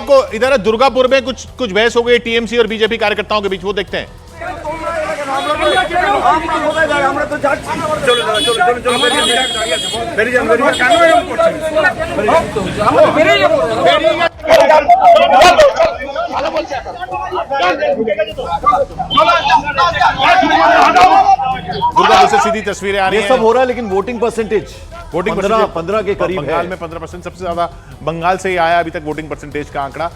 आपको इधर दुर्गापुर में कुछ बहस हो गई टीएमसी और बीजेपी कार्यकर्ताओं के बीच, वो देखते हैं। दुर्गापुर से सीधी तस्वीरें आ रही हैं। ये सब हो रहा है, लेकिन वोटिंग परसेंटेज 15 के करीब है। बंगाल में 15% सबसे ज्यादा बंगाल से ही आया अभी तक वोटिंग परसेंटेज का आंकड़ा।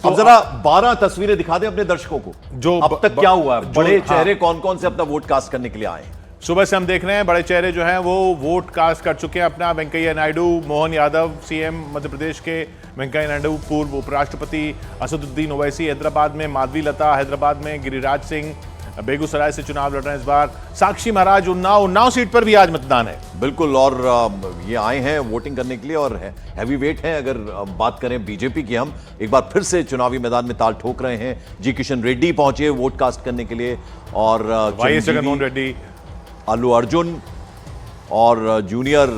तो अब जरा 12 तस्वीरें दिखा दें अपने दर्शकों को, जो अब तक क्या हुआ है, बड़े चेहरे कौन कौन से अपना वोट कास्ट करने के लिए आए। सुबह से हम देख रहे हैं बड़े चेहरे जो हैं वो वोट कास्ट कर चुके हैं अपना। वेंकैया नायडू, मोहन यादव सीएम मध्य प्रदेश के, वेंकैया नायडू पूर्व उपराष्ट्रपति, असदुद्दीन ओवैसी हैदराबाद में, माधवी लता हैदराबाद में, गिरिराज सिंह बेगूसराय से चुनाव लड़ रहे हैं इस बार, साक्षी महाराज उन्नाव सीट पर भी आज मतदान है। बिल्कुल, और ये आए हैं वोटिंग करने के लिए और हैवी वेट है। अगर बात करें बीजेपी की, हम एक बार फिर से चुनावी मैदान में ताल ठोक रहे हैं। जी किशन रेड्डी पहुंचे वोट कास्ट करने के लिए, और वाई जगनमोहन रेड्डी, अल्लू अर्जुन और जूनियर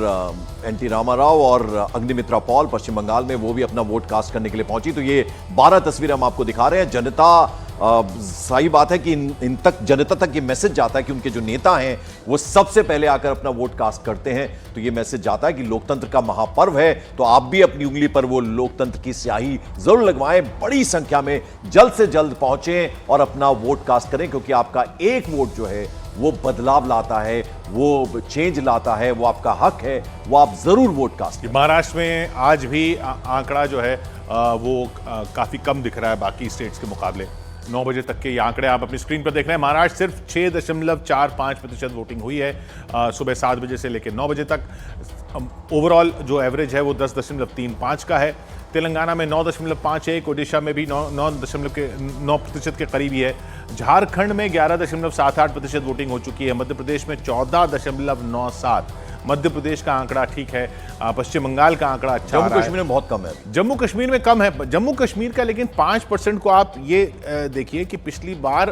एनटी रामाराव और अग्निमित्रा पॉल पश्चिम बंगाल में, वो भी अपना वोट कास्ट करने के लिए पहुंची। तो ये 12 तस्वीरें हम आपको दिखा रहे हैं। जनता, सही बात है कि इन तक, जनता तक ये मैसेज जाता है कि उनके जो नेता हैं वो सबसे पहले आकर अपना वोट कास्ट करते हैं। तो ये मैसेज जाता है कि लोकतंत्र का महापर्व है, तो आप भी अपनी उंगली पर वो लोकतंत्र की स्याही जरूर लगवाएं। बड़ी संख्या में जल्द से जल्द पहुंचें और अपना वोट कास्ट करें, क्योंकि आपका एक वोट जो है वो बदलाव लाता है, वो चेंज लाता है, वो आपका हक है, वो आप जरूर वोट कास्ट करें। महाराष्ट्र में आज भी आंकड़ा जो है वो काफी कम दिख रहा है बाकी स्टेट्स के मुकाबले। 9 बजे तक के ये आंकड़े आप अपनी स्क्रीन पर देख रहे हैं। महाराष्ट्र सिर्फ 6.45% वोटिंग हुई है सुबह 7 बजे से लेकर 9 बजे तक। ओवरऑल जो एवरेज है वो 10.35 का है। तेलंगाना में 9.51, ओडिशा में भी 9% के करीब ही है। झारखंड में 11.78% वोटिंग हो चुकी है। मध्य प्रदेश में 14.97। मध्य प्रदेश का आंकड़ा ठीक है। पश्चिम बंगाल का आंकड़ा अच्छा है। जम्मू कश्मीर में बहुत कम है। जम्मू कश्मीर में कम है। जम्मू कश्मीर का लेकिन 5% को आप ये देखिए कि पिछली बार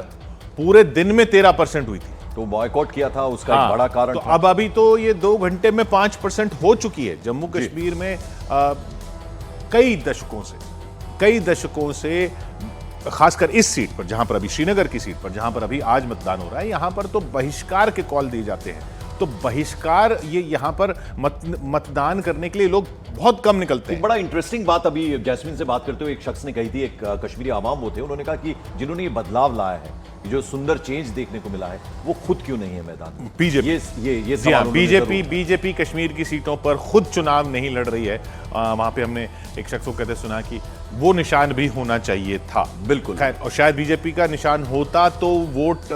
पूरे दिन में 13% हुई थी, तो बॉयकॉट किया था, उसका एक बड़ा कारण तो था। अब अभी तो ये 2 घंटे में 5% हो चुकी है। जम्मू कश्मीर में कई दशकों से खासकर इस सीट पर, जहां पर अभी श्रीनगर की सीट पर, जहां पर अभी आज मतदान हो रहा है, यहां पर तो बहिष्कार के कॉल दिए जाते हैं। तो बहिष्कार, ये यहां पर मतदान करने के लिए लोग बहुत कम निकलते हैं। बड़ा इंटरेस्टिंग बात अभी जैस्मिन से बात करते हुए एक शख्स ने कही थी, एक कश्मीरी आवाम वो थे, उन्होंने कहा कि जिन्होंने ये बदलाव लाया है, जो सुंदर चेंज देखने को मिला है, वो खुद क्यों नहीं है मैदान में। बीजेपी बीजेपी कश्मीर की सीटों पर खुद चुनाव नहीं लड़ रही है। वहां पे हमने एक शख्स को कहते सुना कि वो निशान भी होना चाहिए था। बिल्कुल, खैर, और शायद बीजेपी का निशान होता तो वोट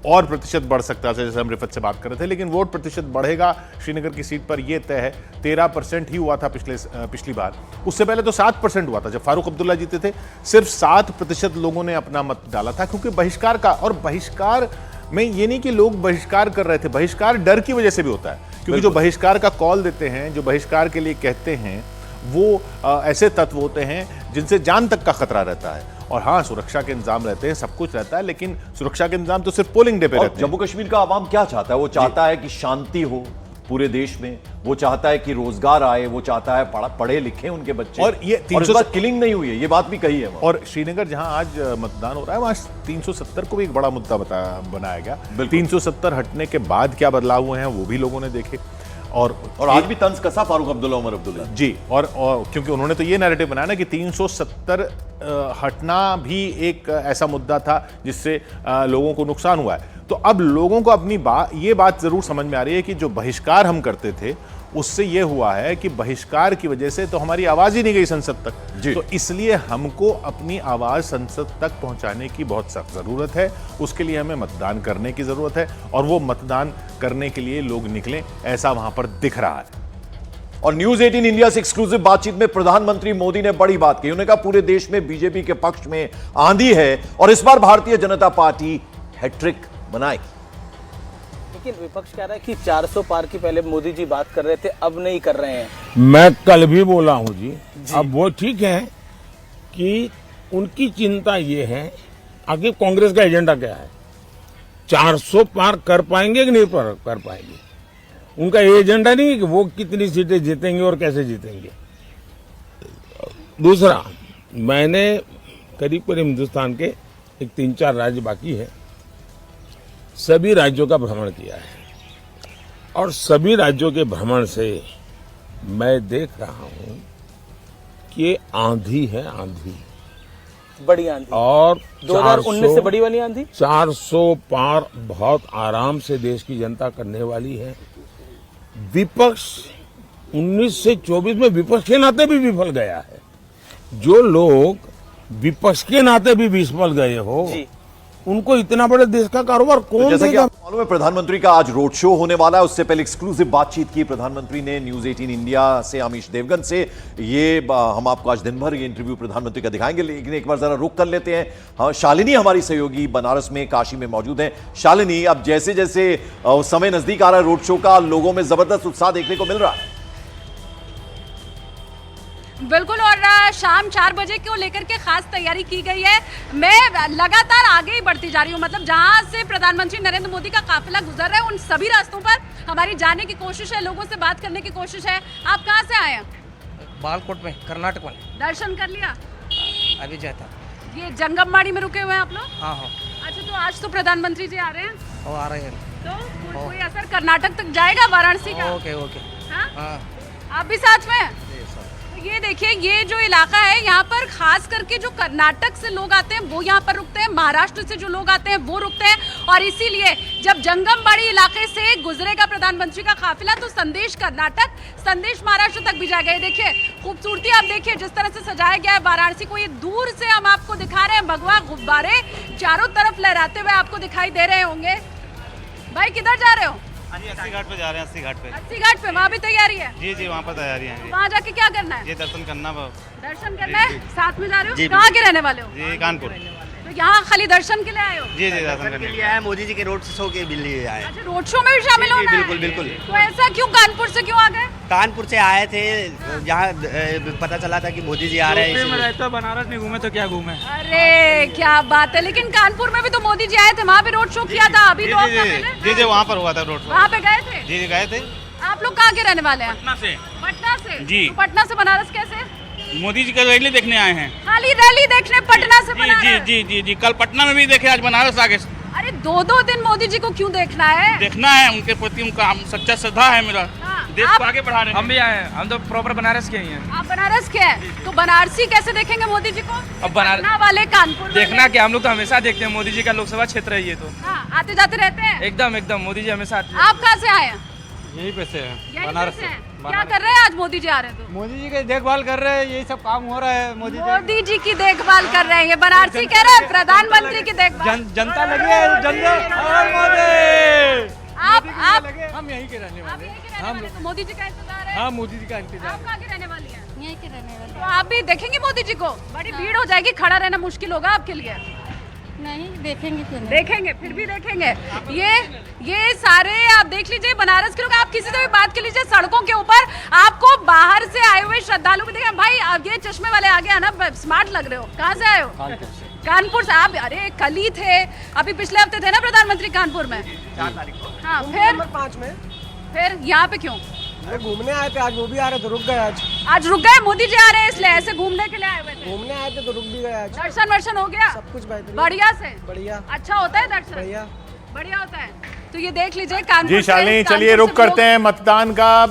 और प्रतिशत बढ़ सकता था, जैसे हम रिफत से बात कर रहे थे। लेकिन वोट प्रतिशत बढ़ेगा श्रीनगर की सीट पर, यह तय है। 13% ही हुआ था पिछली बार। उससे पहले तो 7% हुआ था जब फारूक अब्दुल्ला जीते थे। सिर्फ 7% लोगों ने अपना मत डाला था, क्योंकि बहिष्कार का, और बहिष्कार में ये नहीं कि लोग बहिष्कार कर रहे थे, बहिष्कार डर की वजह से भी होता है। क्योंकि जो बहिष्कार का कॉल देते हैं, जो बहिष्कार के लिए कहते हैं, वो ऐसे तत्व होते हैं जिनसे जान तक का खतरा रहता है। और हाँ, सुरक्षा के इंतजाम रहते हैं, सब कुछ रहता है, लेकिन सुरक्षा के इंतजाम तो सिर्फ पोलिंग डे पे रहते हैं। जम्मू कश्मीर का आवाम क्या चाहता है? वो चाहता है कि शांति हो पूरे देश में, वो चाहता है कि रोजगार आए, वो चाहता है पढ़े लिखे उनके बच्चे, और ये 300 किलिंग नहीं हुई है, ये बात भी कही है। और श्रीनगर जहां आज मतदान हो रहा है, वहां 370 को भी एक बड़ा मुद्दा बनाया गया। 370 हटने के बाद क्या बदलाव हुए हैं वो भी लोगों ने देखे। और आज भी तंज कसा फारूक अब्दुल्ला, उमर अब्दुल्ला जी, और क्योंकि उन्होंने तो ये नैरेटिव बनाया ना कि 370 हटना भी एक ऐसा मुद्दा था जिससे लोगों को नुकसान हुआ है। तो अब लोगों को अपनी ये बात जरूर समझ में आ रही है कि जो बहिष्कार हम करते थे, उससे ये हुआ है कि बहिष्कार की वजह से तो हमारी आवाज ही नहीं गई संसद तक। तो इसलिए हमको अपनी आवाज संसद तक पहुंचाने की बहुत सख्त जरूरत है। उसके लिए हमें मतदान करने की जरूरत है, और वो मतदान करने के लिए लोग निकलें, ऐसा वहां पर दिख रहा है। और न्यूज 18 इंडिया से एक्सक्लूसिव बातचीत में प्रधानमंत्री मोदी ने बड़ी बात कही। उन्होंने कहा पूरे देश में बीजेपी के पक्ष में आंधी है और इस बार भारतीय जनता पार्टी हैट्रिक बनाएगी। लेकिन विपक्ष कह रहा है कि 400 पार की पहले मोदी जी बात कर रहे थे, अब नहीं कर रहे हैं। मैं कल भी बोला हूं जी। अब वो ठीक है कि उनकी चिंता ये है, आगे कांग्रेस का एजेंडा क्या है, 400 पार कर पाएंगे कि नहीं कर पाएंगे। उनका एजेंडा नहीं है कि वो कितनी सीटें जीतेंगे और कैसे जीतेंगे। दूसरा, मैंने करीब करीब हिंदुस्तान के एक 3-4 राज्य बाकी है, सभी राज्यों का भ्रमण किया है और सभी राज्यों के भ्रमण से मैं देख रहा हूं कि ये आंधी है, आंधी। बड़ी आंधी और 2019 से बड़ी वाली आंधी 400 पार बहुत आराम से देश की जनता करने वाली है। विपक्ष 19 से 24 में विपक्ष के नाते भी विफल गया है। जो लोग विपक्ष के नाते भी विफल गए हो, जी। उनको इतना बड़े देश का कारोबार कौन जैसा कि देगा? आपको मालूम है, प्रधानमंत्री का आज रोड शो होने वाला है। उससे पहले एक्सक्लूसिव बातचीत की प्रधानमंत्री ने न्यूज 18 इंडिया से अमीश देवगन से। ये हम आपको आज दिन भर ये इंटरव्यू प्रधानमंत्री का दिखाएंगे, लेकिन एक बार जरा रुक कर लेते हैं। हाँ, शालिनी हमारी सहयोगी बनारस में, काशी में मौजूद है। शालिनी, अब जैसे जैसे समय नजदीक आ रहा है रोड शो का, लोगों में जबरदस्त उत्साह देखने को मिल रहा है। बिल्कुल, और शाम 4 बजे को लेकर के खास तैयारी की गई है। मैं लगातार आगे ही बढ़ती जा रही हूँ, मतलब जहाँ से प्रधानमंत्री नरेंद्र मोदी का काफिला गुजर रहा है उन सभी रास्तों पर हमारी जाने की कोशिश है, लोगों से बात करने की कोशिश है। आप कहाँ से आए हैं? बालकोट में, कर्नाटक में। दर्शन कर लिया? अभी जाता। ये जंगमबाड़ी में रुके हुए हैं आप लोग? हाँ हाँ, अच्छा, तो आज तो प्रधानमंत्री जी आ रहे हैं, वो आ रहे हैं। तो कोई असर कर्नाटक तक जाएगा, वाराणसी का? Okay okay. हाँ? हाँ, आप भी साथ में हैं? ये देखिए, ये जो इलाका है यहाँ पर खास करके जो कर्नाटक से लोग आते हैं वो यहाँ पर रुकते हैं, महाराष्ट्र से जो लोग आते हैं वो रुकते हैं। और इसीलिए जब जंगमबाड़ी इलाके से गुजरेगा प्रधानमंत्री का काफिला तो संदेश कर्नाटक, संदेश महाराष्ट्र तक भी जाएगा। ये देखिए खूबसूरती, आप देखिए जिस तरह से सजाया गया है वाराणसी को। ये दूर से हम आपको दिखा रहे हैं, भगवा गुब्बारे चारों तरफ लहराते हुए आपको दिखाई दे रहे होंगे। भाई किधर जा रहे हो? 80 घाट पे जा रहे हैं। 80 घाट पे। 80 घाट पे, वहाँ भी तैयारी है? जी जी, वहाँ पर तैयारी है। वहाँ जाके क्या करना है? ये दर्शन करना। दर्शन करना है? साथ में जा रहे हो? जी, कहाँ के रहने वाले हो? जी, कानपुर। तो यहाँ खाली दर्शन के लिए आए हो? जी जी, दर्शन करने के लिए आए। मोदी जी के रोड शो के लिए आए। अच्छा, रोड शो में भी शामिल होना है? बिल्कुल बिल्कुल। तो ऐसा क्यों, कानपुर से क्यों आ गए? कानपुर से आए थे, यहाँ पता चला था कि मोदी जी आ रहे हैं। में रहता बनारस नहीं घूमे तो क्या घूमे। अरे क्या बात है, लेकिन कानपुर में भी तो मोदी जी आए थे, वहाँ भी रोड शो किया था। अभी जी तो जी जी, वहाँ पर हुआ था रोड शो। वहाँ पे गए थे? जी जी, गए थे। आप लोग कहाँ के रहने वाले हैं? पटना से। पटना से? जी। तो पटना से बनारस कैसे? मोदी जी का रैली देखने आए हैं। खाली रैली देखने पटना से बनारस? जी जी जी जी, कल पटना में भी देखे, आज बनारस आगे। अरे 2-2 दिन मोदी जी को क्यों देखना है? देखना है, उनके प्रति उनका सच्चा श्रद्धा है मेरा। हाँ, देश आप- को आगे बढ़ा रहे हैं। हम भी आए हैं, हम तो प्रॉपर बनारस के ही हैं। आप बनारस के हैं, तो बनारसी कैसे देखेंगे मोदी जी को? अब बनारस पटना वाले, कानपुर वाले? देखना क्या, हम लोग तो हमेशा देखते हैं। मोदी जी का लोकसभा क्षेत्र है ये तो। हाँ, आते जाते रहते हैं? एकदम एकदम, मोदी जी हमेशा आते हैं। आप कहाँ से आए हैं? यहीं पे से यहीं बनारस से से। हैं? क्या कर रहे हैं आज मोदी जी आ रहे हैं तो? मोदी जी की देखभाल कर रहे हैं, यही सब काम हो रहा है। मोदी जी की देखभाल कर रहे हैं, ये बनारसी कह रहे हैं प्रधानमंत्री की देखभाल। जनता लगी है, जनता और मोदी। आप हम यहीं के रहने आप यहीं के रहने वाले, तो मोदी जी का इंतजार है? हाँ, मोदी जी का इंतजार। आप कहाँ के रहने वाली हैं? यहीं के रहने वाले। तो आप भी देखेंगे मोदी जी को? बड़ी भीड़ हो जाएगी, खड़ा रहना मुश्किल होगा आपके लिए। नहीं देखेंगे क्यों नहीं? देखेंगे, फिर भी देखेंगे। ये सारे आप देख लीजिए बनारस के लोग। आप किसी से भी बात कर लीजिए सड़कों के ऊपर, आपको बाहर से आए हुए श्रद्धालु भी देखें। भाई अब ये चश्मे वाले आ गए हैं ना, स्मार्ट लग रहे हो। कहाँ से आए हो? कानपुर से। आप अरे कल ही थे, अभी पिछले हफ्ते थे ना प्रधानमंत्री कानपुर में? 4 तारीख को। हाँ, फिर 5 में फिर यहाँ पे क्यों? घूमने आए थे, आज वो भी आ रहे थे, रुक गए। आज रुक गए? मोदी जी आ रहे हैं इसलिए ऐसे घूमने के लिए आए हुए थे? घूमने आए थे तो रुक भी गए आज। दर्शन वर्शन हो गया? सब कुछ बेहतरीन, बढ़िया से? बढ़िया अच्छा होता है दर्शन? बढ़िया। बढ़िया होता है। तो ये देख लीजिए कानपुर जी से- शालिनी, कानपुर चलिए से रुक लोग- करते हैं मतदान का।